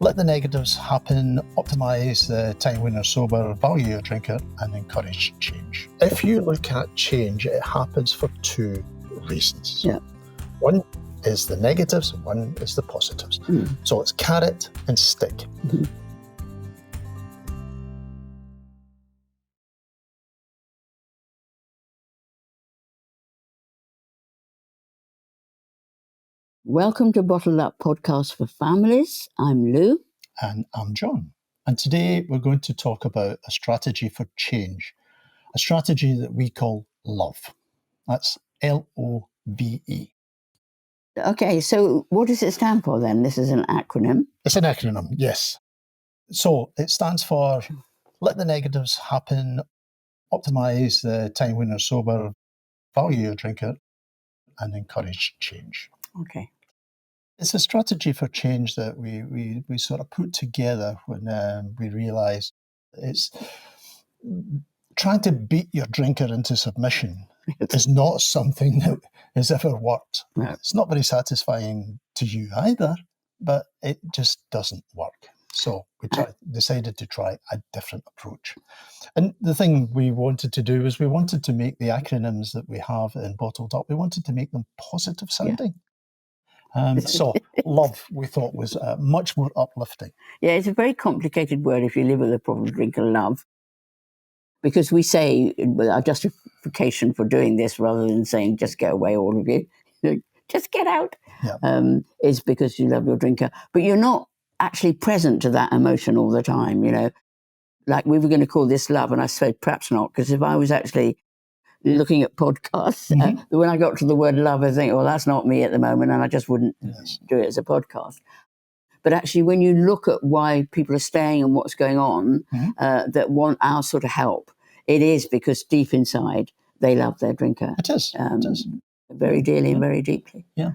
Let the negatives happen, optimise the time when you're sober, value your drinker, and encourage change. If you look at change, it happens for two reasons. Yeah. One is the negatives, one is the positives. So it's carrot and stick. Welcome to Bottled Up Podcast for Families. I'm Lou. And I'm John. And today we're going to talk about a strategy for change, a strategy that we call L.O.V.E. That's L.O.V.E. Okay, so what does it stand for then? This is an acronym. It's an acronym, yes. So it stands for let the negatives happen, optimise the time when you're sober, value your drinker, and encourage change. Okay. It's a strategy for change that we sort of put together when we realised it's trying to beat your drinker into submission is not something that has ever worked. No. It's not very satisfying to you either, but it just doesn't work. So we decided to try a different approach. And the thing we wanted to do is we wanted to make the acronyms that we have in Bottled Up, we wanted to make them positive sounding. So L.O.V.E, we thought, was much more uplifting. Yeah, it's a very complicated word if you live with a problem drinker, love. Because we say, our justification for doing this, rather than saying, just get away, all of you, just get out, is because you love your drinker. But you're not actually present to that emotion all the time, you know. Like we were going to call this love, and I said perhaps not, because if I was actually looking at podcasts, when I got to the word love, I think, well, that's not me at the moment, and I just wouldn't do it as a podcast. But actually, when you look at why people are staying and what's going on, that want our sort of help, it is because deep inside, they love their drinker. It is. It is. Very dearly and very deeply. Yeah.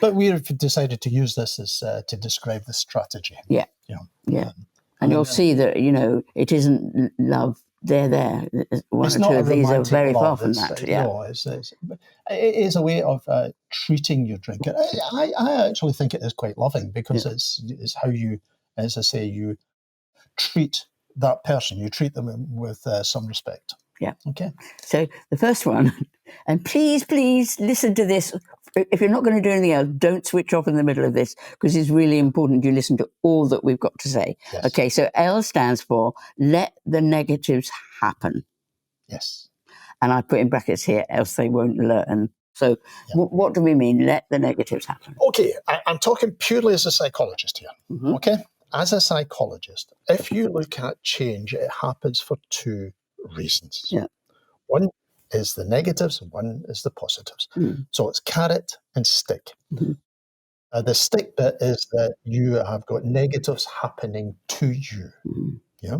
But we've decided to use this as to describe the strategy. Yeah. And you'll see that, you know, it isn't love. They're there. One it's or two of these are very far from that. No, it is a way of treating your drinker. I actually think it is quite loving because it's how you, as I say, you treat that person. You treat them with some respect. Yeah. Okay. So the first one, and please listen to this. If you're not going to do anything else, don't switch off in the middle of this because it's really important you listen to all that we've got to say. Yes. Okay, so L stands for let the negatives happen. Yes. And I put in brackets here, else they won't learn. So what do we mean, let the negatives happen? Okay, I'm talking purely as a psychologist here. Okay? As a psychologist, if you look at change, it happens for two reasons. Yeah. One is the negatives, one is the positives. So it's carrot and stick. The stick bit is that you have got negatives happening to you. Yeah.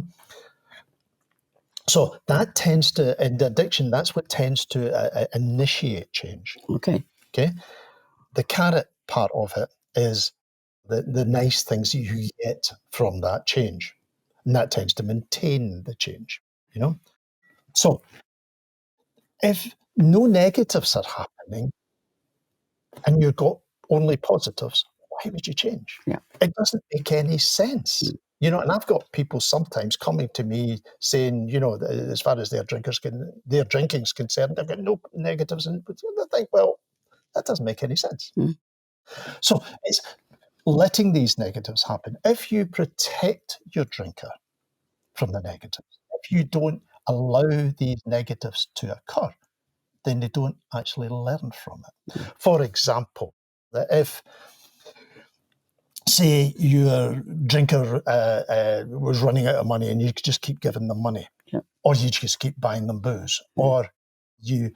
So that tends to, in addiction, that's what tends to initiate change. Okay. The carrot part of it is the nice things you get from that change. And that tends to maintain the change, you know? So if no negatives are happening and you've got only positives, why would you change? Yeah. It doesn't make any sense. You know, and I've got people sometimes coming to me saying, you know, as far as their drinking's concerned, they've got no negatives. And I think, well, that doesn't make any sense. So it's letting these negatives happen. If you protect your drinker from the negatives, if you don't allow these negatives to occur, then they don't actually learn from it. For example, if, say, your drinker was running out of money and you just keep giving them money, or you just keep buying them booze, or you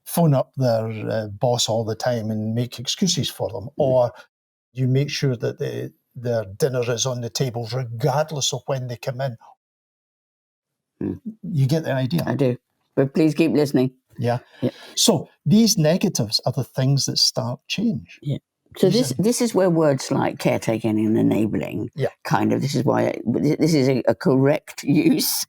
phone up their boss all the time and make excuses for them, or you make sure that their dinner is on the table regardless of when they come in. You get the idea? I do. But please keep listening. Yeah. So these negatives are the things that start change. Yeah. So this is where words like caretaking and enabling, this is why this is a correct use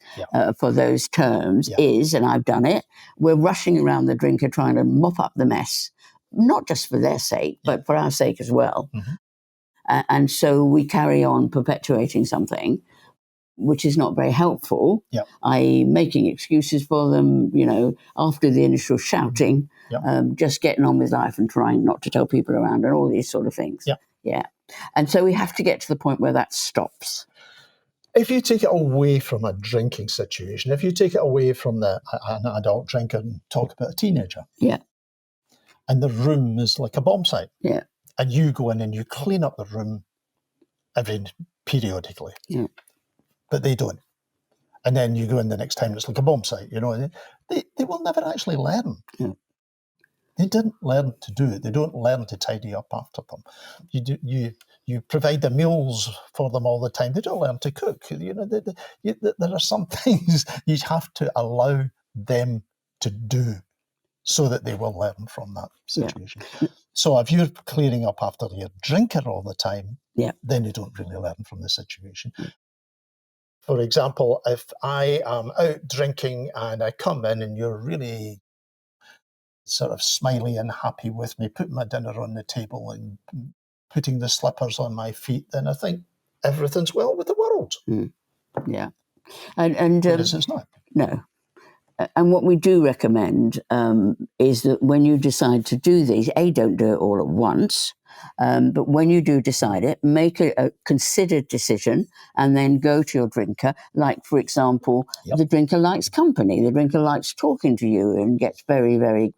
for those terms is, and I've done it, we're rushing around the drinker trying to mop up the mess, not just for their sake, but for our sake as well. And so we carry on perpetuating something which is not very helpful, i.e. making excuses for them, after the initial shouting, just getting on with life and trying not to tell people around and all these sort of things. And so we have to get to the point where that stops. If you take it away from a drinking situation, if you take it away from an adult drinker and talk about a teenager, and the room is like a bomb site, and you go in and you clean up the room periodically, but they don't. And then you go in the next time, it's like a bomb site, they will never actually learn. They didn't learn to do it. They don't learn to tidy up after them. You provide the meals for them all the time. They don't learn to cook. There are some things you have to allow them to do so that they will learn from that situation. So if you're clearing up after your drinker all the time, then you don't really learn from the situation. For example, if I am out drinking and I come in and you're really sort of smiley and happy with me, putting my dinner on the table and putting the slippers on my feet, then I think everything's well with the world. And because it's not. No. And what we do recommend is that when you decide to do these, don't do it all at once, but when you do decide it, make a considered decision and then go to your drinker. Like, for example, the drinker likes company, the drinker likes talking to you and gets very, very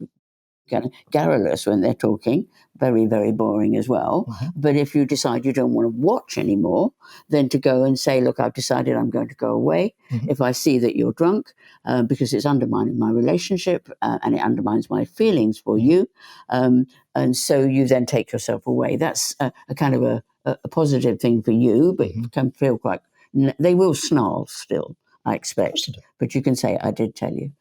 kind of garrulous when they're talking, very, very boring as well. But if you decide you don't want to watch anymore, then to go and say, look, I've decided I'm going to go away. If I see that you're drunk, because it's undermining my relationship and it undermines my feelings for you. And so you then take yourself away. That's a kind of a positive thing for you, but it can feel quite, they will snarl still, I expect. But you can say, I did tell you.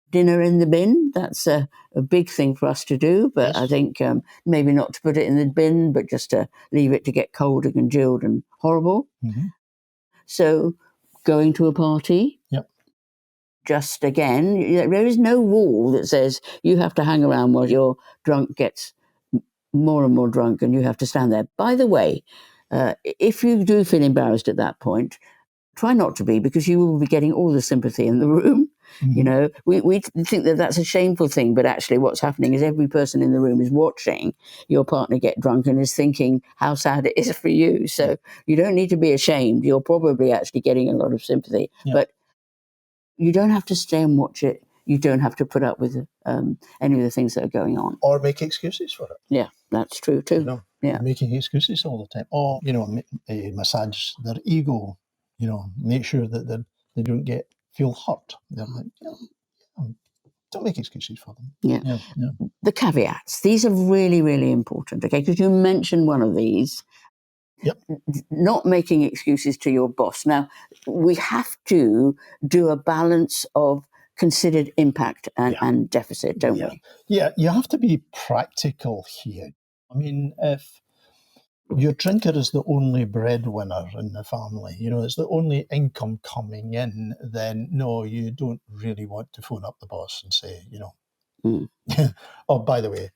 Dinner in the bin, that's a big thing for us to do, but I think maybe not to put it in the bin, but just to leave it to get cold and congealed and horrible. So going to a party, just again, there is no rule that says you have to hang around while your drunk gets more and more drunk and you have to stand there. By the way, if you do feel embarrassed at that point, try not to be, because you will be getting all the sympathy in the room. We think that that's a shameful thing, but actually what's happening is every person in the room is watching your partner get drunk and is thinking how sad it is for you. So you don't need to be ashamed. You're probably actually getting a lot of sympathy, but you don't have to stay and watch it. You don't have to put up with any of the things that are going on. Or make excuses for it. Yeah, that's true too. Making excuses all the time. Or, massage their ego, make sure that they don't feel hurt. They're like, don't make excuses for them. The caveats. These are really, really important, okay? Because you mentioned one of these. Not making excuses to your boss. Now, we have to do a balance of considered impact and deficit, don't we? Yeah, you have to be practical here. I mean, if your drinker is the only breadwinner in the family, it's the only income coming in, then no, you don't really want to phone up the boss and say, oh, by the way,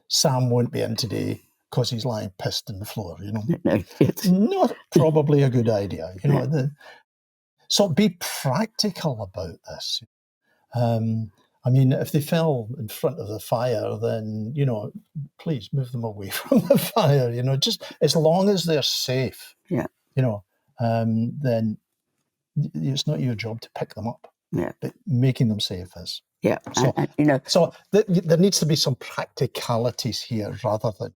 Sam won't be in today because he's lying pissed on the floor, Not probably a good idea, So be practical about this. I mean, if they fell in front of the fire, then, please move them away from the fire, just as long as they're safe, then it's not your job to pick them up. But making them safe is. So there needs to be some practicalities here rather than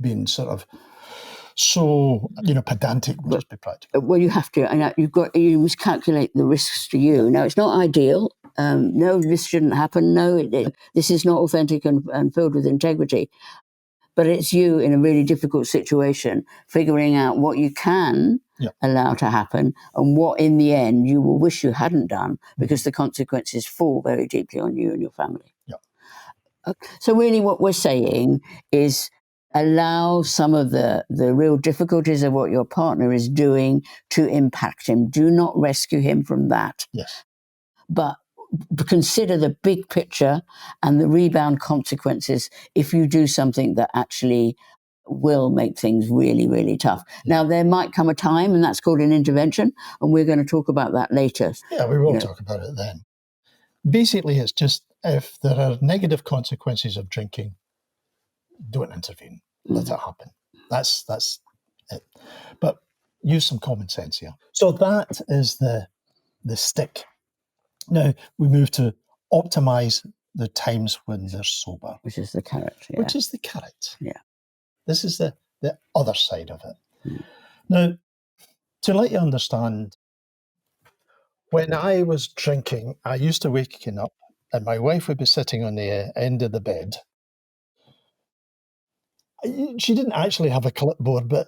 being sort of so, pedantic. We'll just be practical. Well, you have to, and you must calculate the risks to you. Now, it's not ideal. No, this shouldn't happen. No, this is not authentic and filled with integrity. But it's you in a really difficult situation, figuring out what you can allow to happen and what, in the end, you will wish you hadn't done, because the consequences fall very deeply on you and your family. So really what we're saying is allow some of the real difficulties of what your partner is doing to impact him. Do not rescue him from that. But consider the big picture and the rebound consequences if you do something that actually will make things really, really tough. Now, there might come a time, and that's called an intervention, and we're going to talk about that later. Yeah, we will talk about it then. Basically, it's just if there are negative consequences of drinking, don't intervene. Let it happen. That's it. But use some common sense here. So that is the stick. Now we move to optimize the times when they're sober. Which is the carrot. Yeah. Which is the carrot. Yeah. This is the other side of it. Now, to let you understand, when I was drinking, I used to waking up and my wife would be sitting on the end of the bed. She didn't actually have a clipboard, but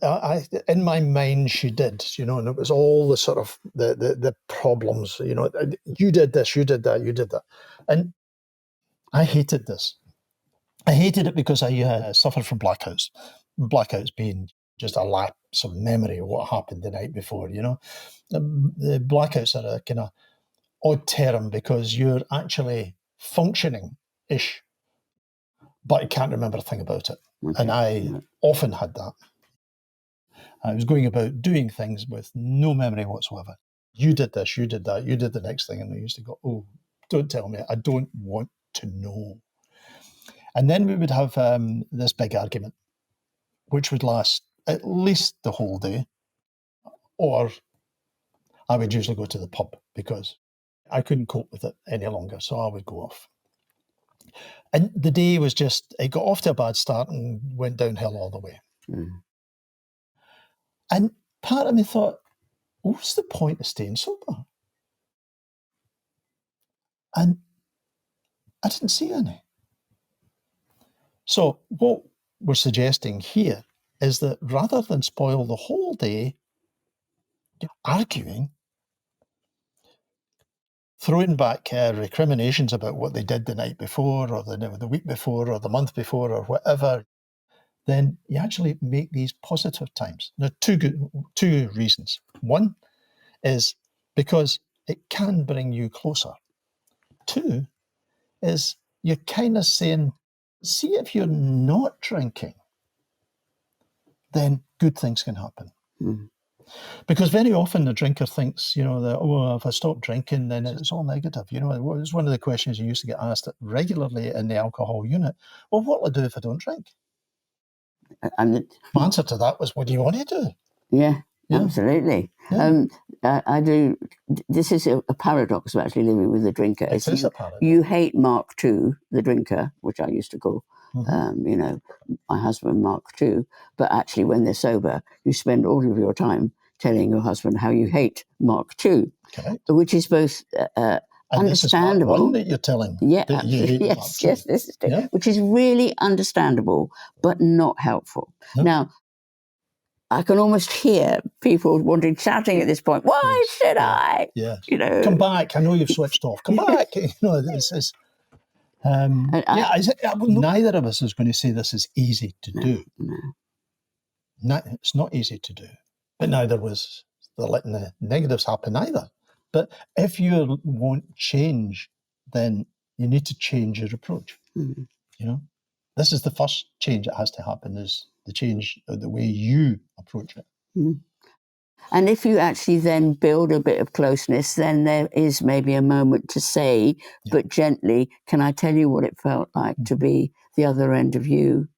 in my mind she did, and it was all the sort of the problems, you did this, you did that, you did that. And I hated this. I hated it because I suffered from blackouts. Blackouts being just a lapse of memory of what happened the night before, The blackouts are a kind of odd term because you're actually functioning-ish, but you can't remember a thing about it. Okay. And I often had that. I was going about doing things with no memory whatsoever. You did this, you did that, you did the next thing. And I used to go, oh, don't tell me. I don't want to know. And then we would have this big argument, which would last at least the whole day. Or I would usually go to the pub because I couldn't cope with it any longer. So I would go off. And the day was it got off to a bad start and went downhill all the way. And part of me thought, what's the point of staying sober? And I didn't see any. So what we're suggesting here is that rather than spoil the whole day arguing, throwing back recriminations about what they did the night before or the week before or the month before or whatever, then you actually make these positive times. Now, two reasons. One is because it can bring you closer. Two is you're kind of saying, see, if you're not drinking, then good things can happen. Because very often the drinker thinks, that, oh, if I stop drinking, then it's all negative. It was one of the questions you used to get asked regularly in the alcohol unit. Well, what will I do if I don't drink? And the answer to that was, what do you want to do? Yeah. Absolutely. Yeah. I do. This is a paradox of actually living with a drinker. It is a paradox. You hate Mark II, the drinker, which I used to call, my husband Mark II. But actually, when they're sober, you spend all of your time telling your husband how you hate Mark II, which is both understandable. This is part one that you're telling. Yeah, yes, this is true, which is really understandable, but not helpful. No. Now, I can almost hear people shouting at this point, why should I? Yeah. Come back. I know you've switched off. Come back. Neither of us is going to say this is easy to do. No. It's not easy to do. But neither was letting the negatives happen either. But if you want change, then you need to change your approach. This is the first change that has to happen, is the change of the way you approach it. And if you actually then build a bit of closeness, then there is maybe a moment to say, but gently, can I tell you what it felt like to be the other end of you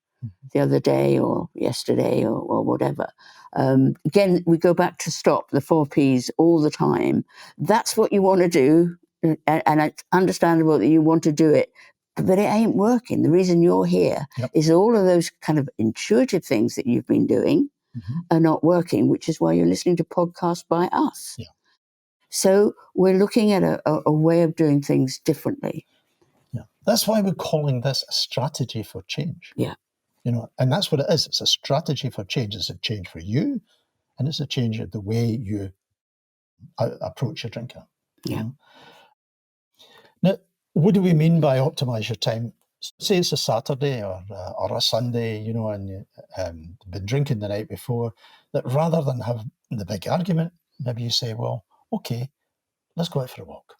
the other day or yesterday or whatever. Again, we go back to stop, the 4 Ps all the time. That's what you want to do. And it's understandable that you want to do it, but it ain't working. The reason you're here is all of those kind of intuitive things that you've been doing are not working, which is why you're listening to podcasts by us. Yeah. So we're looking at a way of doing things differently. Yeah. That's why we're calling this a strategy for change. Yeah. And that's what it is. It's a strategy for change. It's a change for you, and it's a change of the way you approach your drinker. Yeah. Now, what do we mean by optimize your time? Say it's a Saturday or a Sunday, and you've been drinking the night before, that rather than have the big argument, maybe you say, well, okay, let's go out for a walk.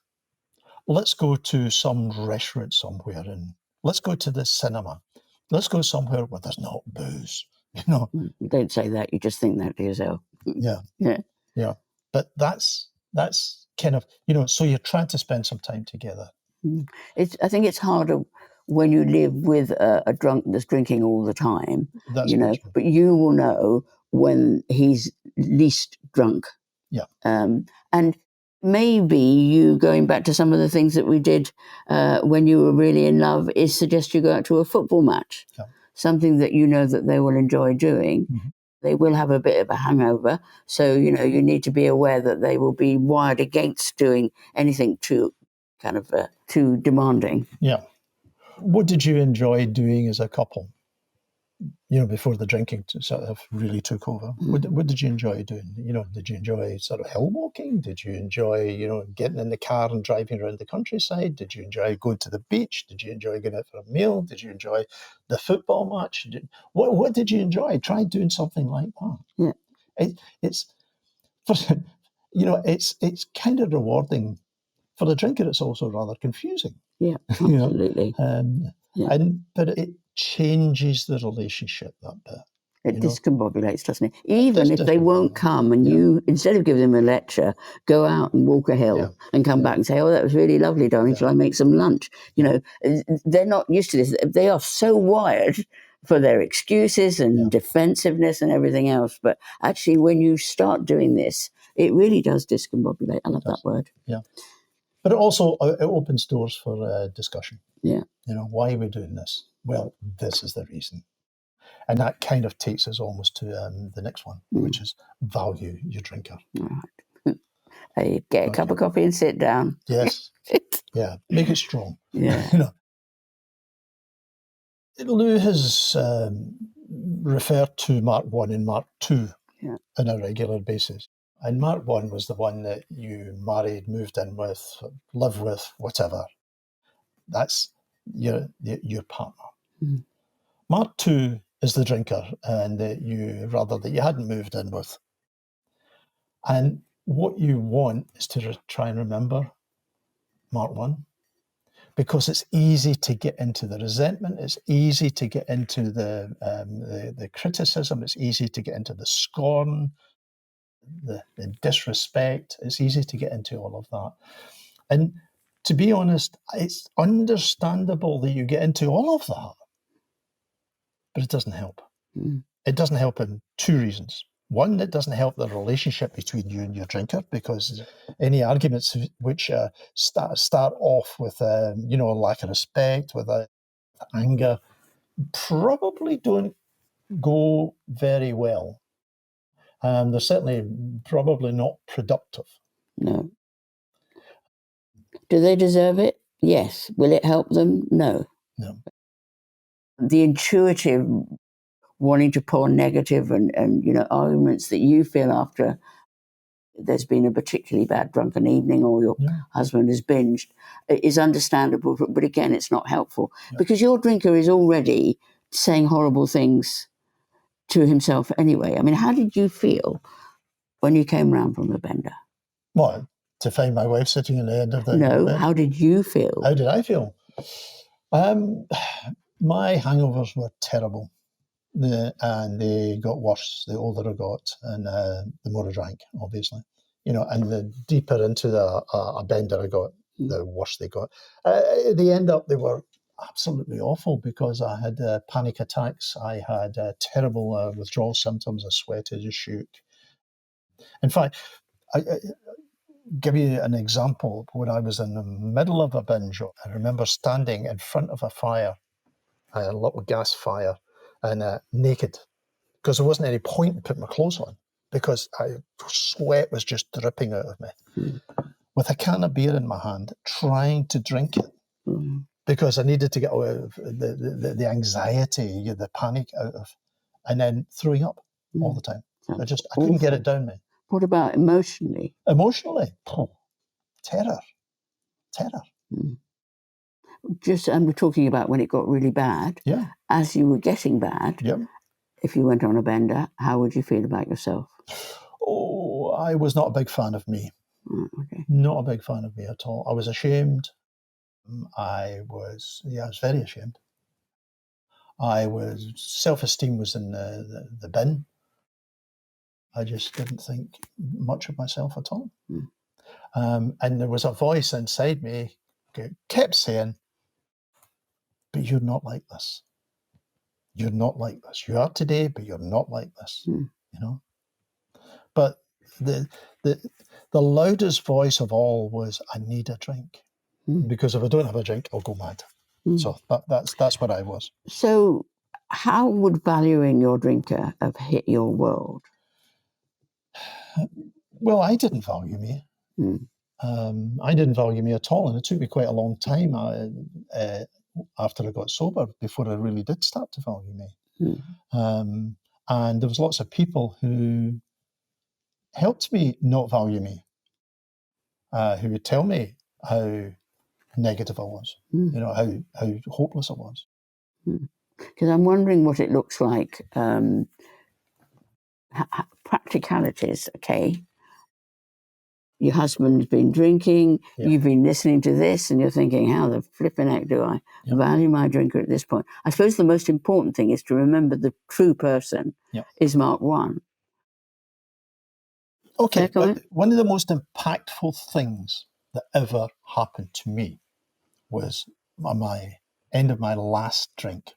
Let's go to some restaurant somewhere, and let's go to the cinema. Let's go somewhere where there's not booze, You know, You don't say that, you just think that to yourself. yeah, Yeah. yeah. But that's kind of, you know, so you're trying to spend some time together. I think it's harder when you live with a drunk that's drinking all the time, That's you know, true. but you will know when he's least drunk. Yeah. And maybe you, going back to some of the things that we did when you were really in love, is suggest you go out to a football match, something that you know that they will enjoy doing. Mm-hmm. They will have a bit of a hangover, so you know you need to be aware that they will be wired against doing anything too kind of too demanding. Yeah. What did you enjoy doing as a couple? You know, before the drinking sort of really took over. What did you enjoy doing? You know, did you enjoy sort of hill walking? Did you enjoy, you know, getting in the car and driving around the countryside? Did you enjoy going to the beach? Did you enjoy going out for a meal? Did you enjoy the football match? What did you enjoy? Try doing something like that. Yeah. It's you know, it's kind of rewarding. For the drinker, it's also rather confusing. Yeah, absolutely. But it changes the relationship that bit. It discombobulates, doesn't it? Even if they won't come and Yeah. you, instead of giving them a lecture, go out and walk a hill and come back and say, oh, that was really lovely, darling, shall I make some lunch? You know, they're not used to this. They are so wired for their excuses and defensiveness and everything else. But actually, when you start doing this, it really does discombobulate. I love that word. Yeah. But it also it opens doors for discussion. Yeah. You know, why are we doing this? Well, this is the reason. And that kind of takes us almost to the next one, which is value your drinker. All right. Hey, get a cup of coffee and sit down. Yes. Yeah. Make it strong. Yeah. You know. Lou has referred to Mark 1 and Mark 2 on a regular basis. And Mark 1 was the one that you married, moved in with, live with, whatever. That's your partner. Mark 2 is the drinker and that you hadn't moved in with. And what you want is to try and remember Mark 1. Because it's easy to get into the resentment, it's easy to get into the criticism, it's easy to get into the scorn, the disrespect. It's easy to get into all of that. And to be honest, it's understandable that you get into all of that, but it doesn't help. It doesn't help in two reasons. One, it doesn't help the relationship between you and your drinker, because any arguments which start off with lack of respect, with anger, probably don't go very well. They're certainly probably not productive. No. Do they deserve it? Yes. Will it help them? No. No. The intuitive wanting to pour negative and arguments that you feel after there's been a particularly bad drunken evening or your husband has binged is understandable, but again, it's not helpful because your drinker is already saying horrible things to himself anyway. I mean, how did you feel when you came round from the bender? What? To find my wife sitting at the end of the No, how did you feel? How did I feel? My hangovers were terrible. And they got worse the older I got and the more I drank, obviously. And the deeper into a bender I got, the worse they got. At the end up, they were absolutely awful because I had panic attacks. I had terrible withdrawal symptoms. I sweated, I shook. In fact, I give you an example. When I was in the middle of a binge, I remember standing in front of a fire, a little gas fire, and naked, because there wasn't any point in putting my clothes on because sweat was just dripping out of me. With a can of beer in my hand, trying to drink it because I needed to get out of the anxiety, the panic out of, and then throwing up all the time. I couldn't get it down me. What about emotionally? Emotionally, terror. And we're talking about when it got really bad. Yeah. As you were getting bad, if you went on a bender, how would you feel about yourself? Oh, I was not a big fan of me. Okay. Not a big fan of me at all. I was ashamed. I was very ashamed. Self-esteem was in the bin. I just didn't think much of myself at all. And there was a voice inside me that kept saying, but you're not like this. You're not like this. You are today, but you're not like this. You know. But the loudest voice of all was, I need a drink. Because if I don't have a drink, I'll go mad. So that's what I was. So how would valuing your drinker have hit your world? Well, I didn't value me. I didn't value me at all. And it took me quite a long time after I got sober before I really did start to value me. And there was lots of people who helped me not value me, who would tell me how negative I was, how hopeless I was. Because I'm wondering what it looks like, practicalities, okay? Your husband's been drinking, you've been listening to this, and you're thinking, how the flipping heck do I value my drinker at this point? I suppose the most important thing is to remember the true person is Mark 1. Okay, but one of the most impactful things that ever happened to me was my end of my last drink.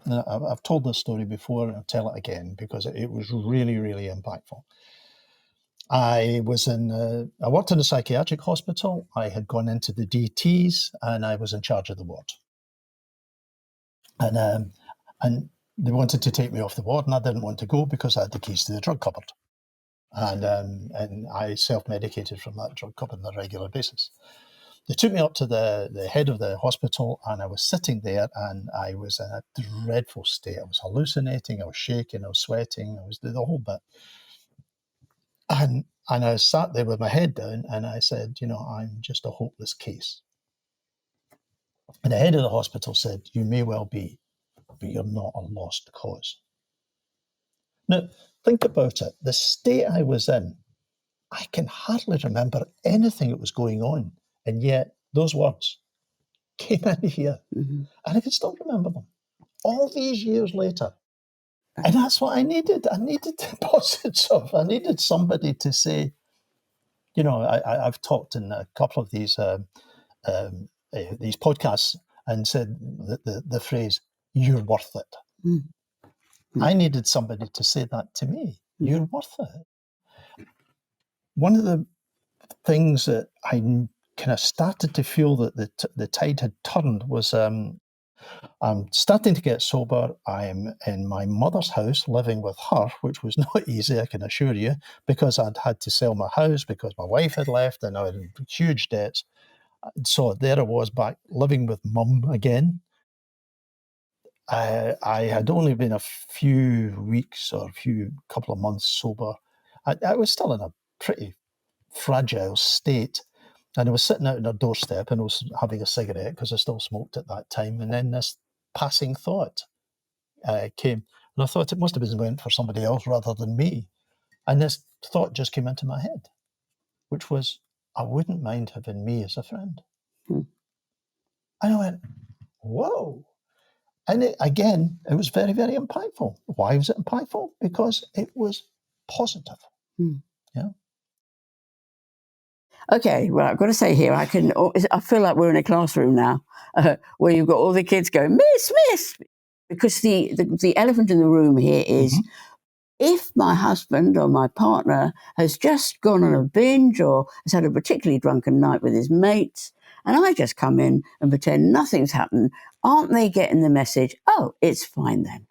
Now, I've told this story before, and I'll tell it again because it was really, really impactful. I worked in a psychiatric hospital. I had gone into the DTs, and I was in charge of the ward. And they wanted to take me off the ward, and I didn't want to go because I had the keys to the drug cupboard. And I self-medicated from that drug cupboard on a regular basis. They took me up to the head of the hospital, and I was sitting there, and I was in a dreadful state. I was hallucinating, I was shaking, I was sweating, I was the whole bit. And I sat there with my head down, and I said, I'm just a hopeless case. And the head of the hospital said, you may well be, but you're not a lost cause. Now, think about it. The state I was in, I can hardly remember anything that was going on. And yet those words came in here. And I can still remember them all these years later. And that's what I needed. I needed deposits of. I needed somebody to say, I've talked in a couple of these podcasts and said the phrase, you're worth it. I needed somebody to say that to me. You're worth it. One of the things that I kind of started to feel that the tide had turned was I'm starting to get sober. I'm in my mother's house living with her, which was not easy, I can assure you, because I'd had to sell my house because my wife had left and I had huge debts. So there I was back living with mum again. I had only been a few weeks or couple of months sober. I was still in a pretty fragile state. And I was sitting out on her doorstep and I was having a cigarette because I still smoked at that time. And then this passing thought came. And I thought it must have been meant for somebody else rather than me. And this thought just came into my head, which was, I wouldn't mind having me as a friend. And I went, whoa. And it was very, very impactful. Why was it impactful? Because it was positive. Yeah. Okay, well, I've got to say here, I feel like we're in a classroom now where you've got all the kids going, Miss, because the elephant in the room here is, if my husband or my partner has just gone on a binge or has had a particularly drunken night with his mates, and I just come in and pretend nothing's happened, aren't they getting the message, oh, it's fine then?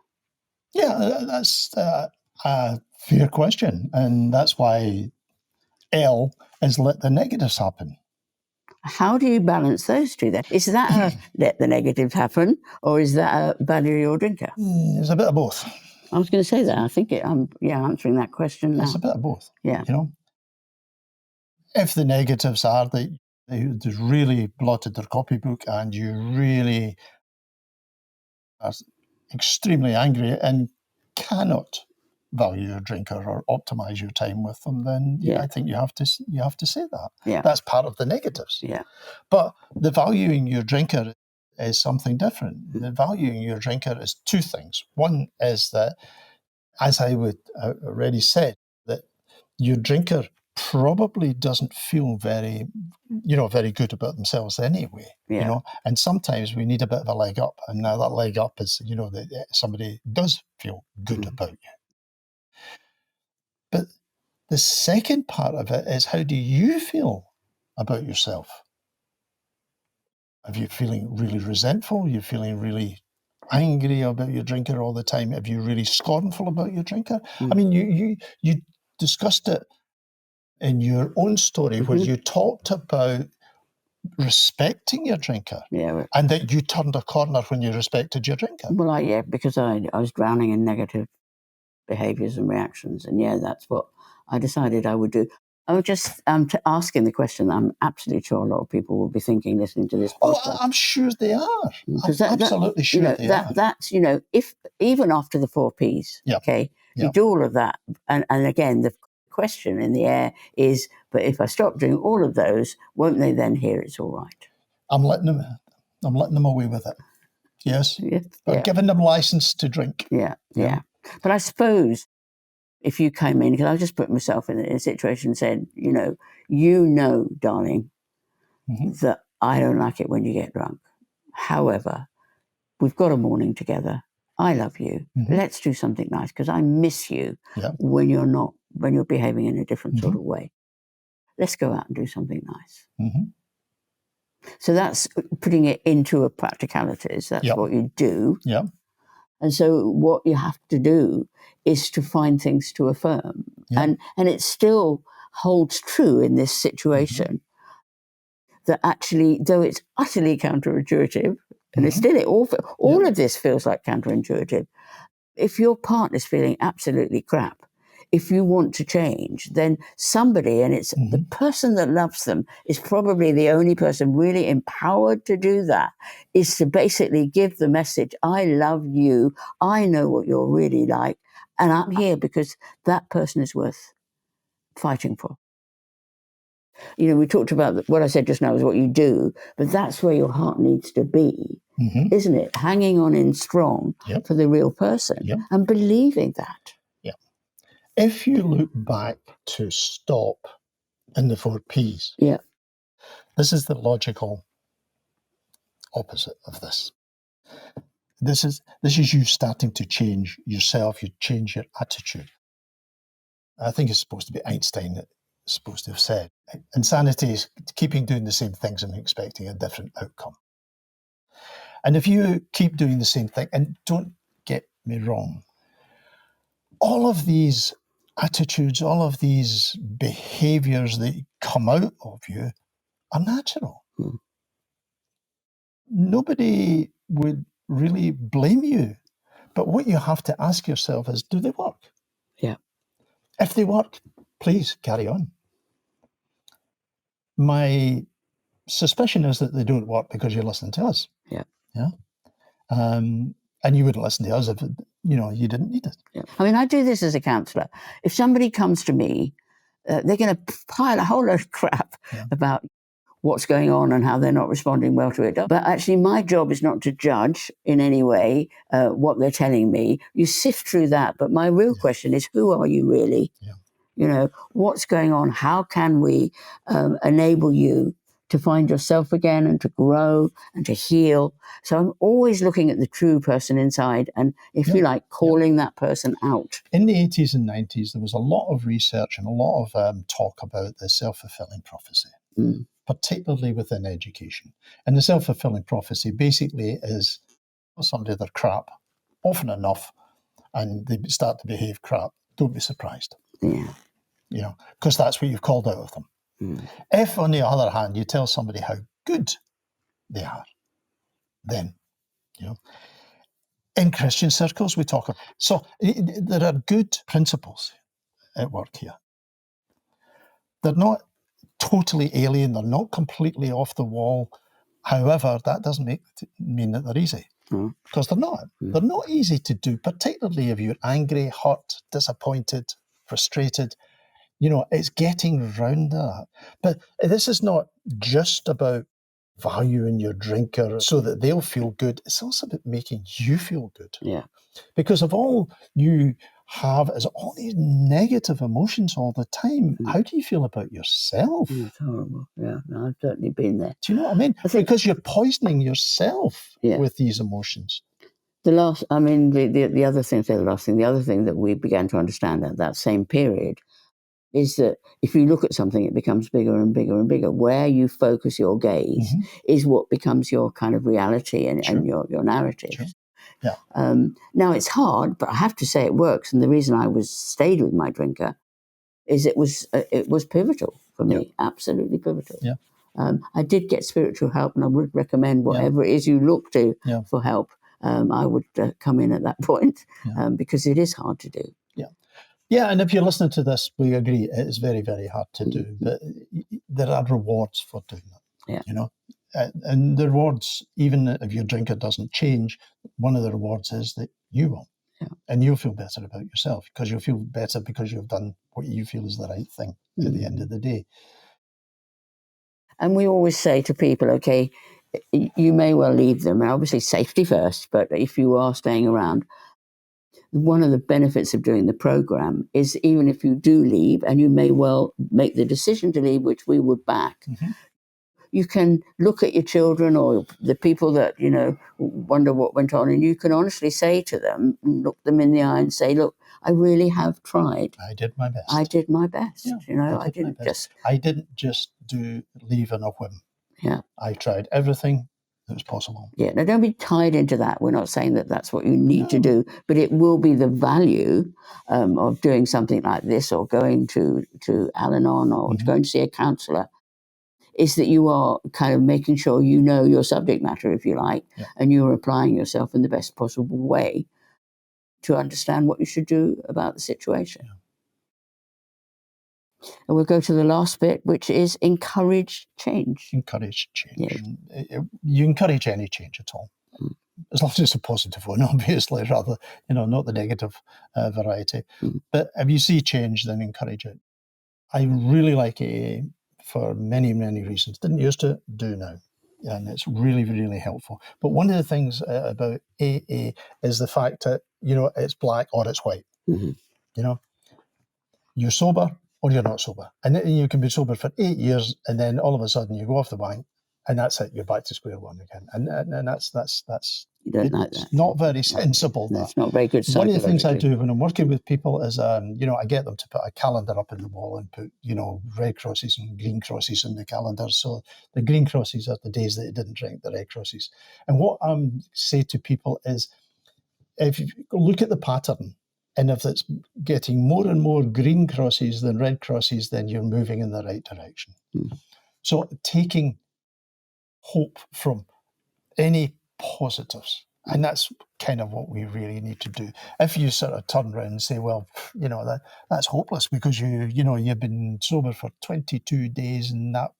Yeah, that's a fair question. And that's why L is let the negatives happen. How do you balance those two then? Is that a let the negatives happen, or is that a value your drinker? It's a bit of both. I was going to say that. I think I'm answering that question now. It's a bit of both. Yeah. If the negatives are that they really blotted their copybook and you really are extremely angry and cannot value your drinker or optimize your time with them, then I think you have to say that. Yeah. That's part of the negatives. Yeah. But the valuing your drinker is something different. The valuing your drinker is two things. One is that, as I would already said, that your drinker probably doesn't feel very good about themselves anyway. Yeah. And sometimes we need a bit of a leg up, and now that leg up is that somebody does feel good about you. But the second part of it is, how do you feel about yourself? Are you feeling really resentful? Are you feeling really angry about your drinker all the time? Are you really scornful about your drinker? I mean, you discussed it in your own story where you talked about respecting your drinker, and that you turned a corner when you respected your drinker. Well, because I was drowning in negative behaviours and reactions, and that's what I decided I would do. I was just asking the question that I'm absolutely sure a lot of people will be thinking listening to this podcast. Oh, I'm sure they are. I'm absolutely sure they are. That's, if even after the 4 Ps, you do all of that, and again, the question in the air is, but if I stop doing all of those, won't they then hear it's all right? I'm letting them away with it. Yes. But giving them license to drink. Yeah. But I suppose if you came in, because I just put myself in a situation and said, darling, that I don't like it when you get drunk. However, we've got a morning together. I love you. Let's do something nice, because I miss you when you're behaving in a different sort of way. Let's go out and do something nice. So that's putting it into a practicalities. That's what you do. Yeah. And so what you have to do is to find things to affirm. And it still holds true in this situation that actually, though it's utterly counterintuitive, and it's still all of this feels like counterintuitive. If your partner's feeling absolutely crap, if you want to change, then somebody, and it's the person that loves them, is probably the only person really empowered to do that, is to basically give the message, I love you, I know what you're really like, and I'm here because that person is worth fighting for. We talked about what I said just now is what you do, but that's where your heart needs to be, isn't it? Hanging on in strong for the real person and believing that. If you look back to stop in the 4 Ps, this is the logical opposite of this. This is you starting to change yourself, you change your attitude. I think it's supposed to be Einstein that's supposed to have said, insanity is keeping doing the same things and expecting a different outcome. And if you keep doing the same thing, and don't get me wrong, all of these attitudes, all of these behaviours that come out of you are natural. Nobody would really blame you. But what you have to ask yourself is, do they work? Yeah. If they work, please carry on. My suspicion is that they don't work because you're listening to us. Yeah. And you wouldn't listen to us if you didn't need it. Yeah. I mean, I do this as a counsellor. If somebody comes to me, they're going to pile a whole load of crap about what's going on and how they're not responding well to it. But actually, my job is not to judge in any way what they're telling me. You sift through that. But my real question is, who are you really? What's going on? How can we enable you to find yourself again and to grow and to heal? So I'm always looking at the true person inside and, if you like, calling that person out. In the 80s and 90s, there was a lot of research and a lot of talk about the self-fulfilling prophecy, particularly within education. And the self-fulfilling prophecy basically is somebody they're crap often enough and they start to behave crap. Don't be surprised. Because that's what you've called out of them. If, on the other hand, you tell somebody how good they are, then, in Christian circles, we talk. So there are good principles at work here. They're not totally alien. They're not completely off the wall. However, that doesn't mean that they're easy. Because they're not. They're not easy to do, particularly if you're angry, hurt, disappointed, frustrated. It's getting round that. But this is not just about valuing your drinker so that they'll feel good. It's also about making you feel good. Yeah. Because if all you have is all these negative emotions all the time, how do you feel about yourself? It's horrible. Yeah, no, I've certainly been there. Do you know what I mean? Because you're poisoning yourself with these emotions. The other thing, the other thing that we began to understand at that same period is that if you look at something, it becomes bigger and bigger and bigger. Where you focus your gaze is what becomes your kind of reality and your narrative. Sure. Yeah. Now, it's hard, but I have to say it works. And the reason I stayed with my drinker is it was pivotal for me, absolutely pivotal. Yeah. I did get spiritual help, and I would recommend whatever it is you look to for help. I would come in at that point because it is hard to do. Yeah, and if you're listening to this, we agree it is very, very hard to do, but there are rewards for doing it. Yeah. You know, and the rewards, even if your drinker doesn't change, one of the rewards is that you will, and you'll feel better about yourself because you'll feel better because you've done what you feel is the right thing at the end of the day. And we always say to people, okay, you may well leave them, and obviously safety first, but if you are staying around, one of the benefits of doing the program is even if you do leave, and you may well make the decision to leave, which we would back, you can look at your children or the people that, wonder what went on, and you can honestly say to them, look them in the eye and say, look, I really have tried. I did my best. I did my best. Yeah, I didn't just leave on a whim. Yeah. I tried everything that was possible. Yeah, now don't be tied into that. We're not saying that that's what you need to do, but it will be the value of doing something like this, or going to Al-Anon, or going to see a counsellor, is that you are kind of making sure you know your subject matter, if you like, and you're applying yourself in the best possible way to understand what you should do about the situation. Yeah. And we'll go to the last bit, which is encourage change. Encourage change. Yeah. You encourage any change at all. As long as it's a positive one, obviously, rather, not the negative variety. But if you see change, then encourage it. I really like AA for many, many reasons. Didn't used to, do now. And it's really, really helpful. But one of the things about AA is the fact that, it's black or it's white. You're sober or you're not sober. And then you can be sober for 8 years, and then all of a sudden you go off the bank, and that's it. You're back to square one again. And that's you don't like that. Not very sensible. That's not very good. One of the things I do when I'm working with people is, I get them to put a calendar up in the wall and put, red crosses and green crosses in the calendar. So the green crosses are the days that they didn't drink, the red crosses. And what I say to people is, if you look at the pattern, and if it's getting more and more green crosses than red crosses, then you're moving in the right direction. So taking hope from any positives, and that's kind of what we really need to do. If you sort of turn around and say, well, that's hopeless because you've been sober for 22 days and that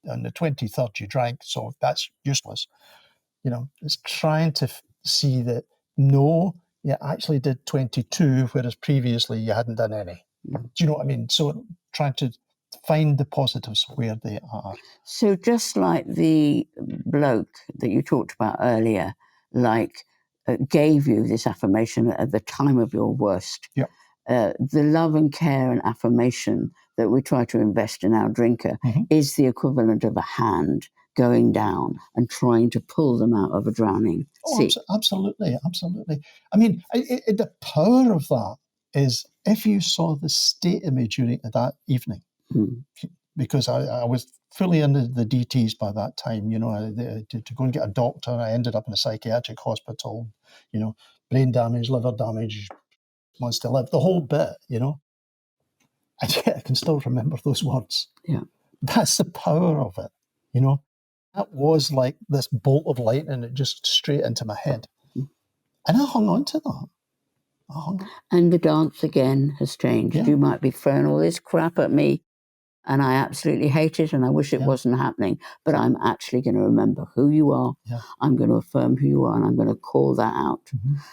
on the 23rd you drank, so that's useless. It's trying to see that, no, you actually did 22, whereas previously you hadn't done any. Do you know what I mean? So trying to find the positives where they are. So just like the bloke that you talked about earlier, gave you this affirmation at the time of your worst. Yeah. The love and care and affirmation that we try to invest in our drinker is the equivalent of a hand going down and trying to pull them out of a drowning sea. Absolutely. I mean, the power of that is if you saw the state of me during that evening, because I was fully into the DTs by that time, to go and get a doctor. I ended up in a psychiatric hospital, brain damage, liver damage, months to live, the whole bit, I can still remember those words. Yeah. That's the power of it, That was like this bolt of lightning, it just straight into my head. And I hung on to that. And the dance again has changed. Yeah. You might be throwing all this crap at me, and I absolutely hate it, and I wish it wasn't happening, but I'm actually going to remember who you are. Yeah. I'm going to affirm who you are, and I'm going to call that out.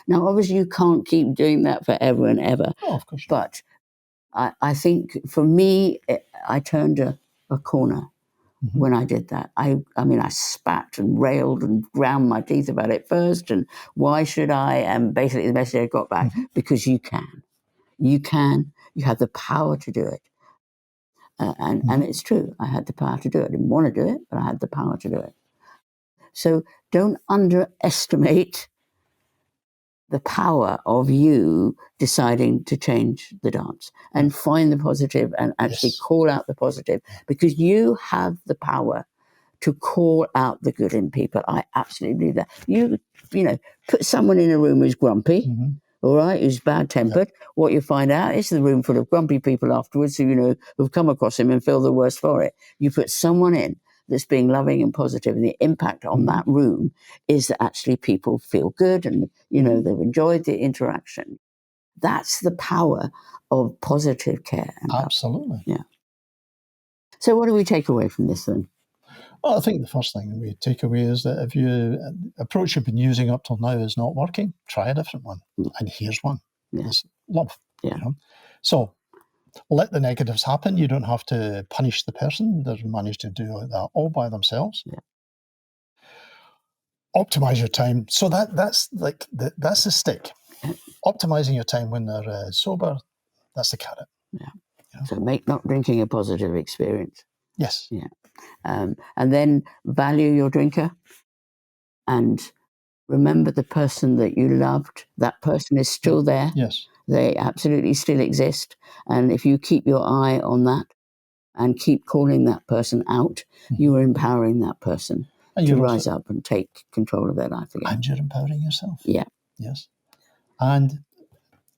Now, obviously, you can't keep doing that forever and ever. Oh, of course not. But I think for me, I turned a corner. when I did that. I mean, I spat and railed and ground my teeth about it first, and why should I? And basically the message I got back, because you can. You can. You have the power to do it. And it's true. I had the power to do it. I didn't want to do it, but I had the power to do it. So don't underestimate the power of you deciding to change the dance and find the positive and actually call out the positive, because you have the power to call out the good in people. I absolutely believe that. You know, put someone in a room who's grumpy, all right, who's bad-tempered. What you find out is the room full of grumpy people afterwards who, who've come across him and feel the worse for it. You put someone in that's being loving and positive, and the impact on that room is that actually people feel good and, they've enjoyed the interaction. That's the power of positive care. Absolutely. Yeah. So what do we take away from this then? Well, I think the first thing we take away is that if your approach you've been using up till now is not working, try a different one. And here's one. It's love. Yeah. So let the negatives happen. You don't have to punish the person. They've managed to do that all by themselves. Yeah. Optimize your time. So that's the stick. Optimizing your time when they're sober, that's the carrot. Yeah. So make not drinking a positive experience. Yes. Yeah. And then value your drinker and remember the person that you loved. That person is still there. Yes. They absolutely still exist. And if you keep your eye on that and keep calling that person out, you are empowering that person to rise up and take control of their life again. And you're empowering yourself. Yeah. Yes. And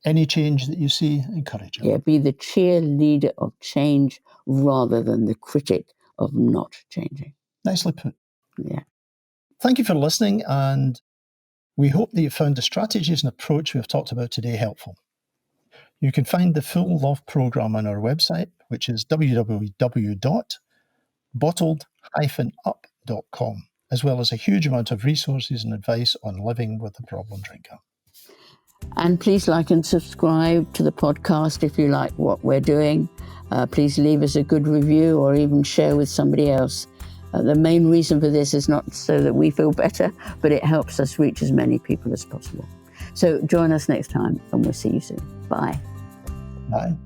any change that you see, encourage it. Yeah, be the cheerleader of change rather than the critic of not changing. Nicely put. Yeah. Thank you for listening, and we hope that you found the strategies and approach we've talked about today helpful. You can find the full L.O.V.E program on our website, which is www.bottled-up.com, as well as a huge amount of resources and advice on living with a problem drinker. And please like and subscribe to the podcast if you like what we're doing. Please leave us a good review or even share with somebody else. The main reason for this is not so that we feel better, but it helps us reach as many people as possible. So join us next time and we'll see you soon. Bye. Bye.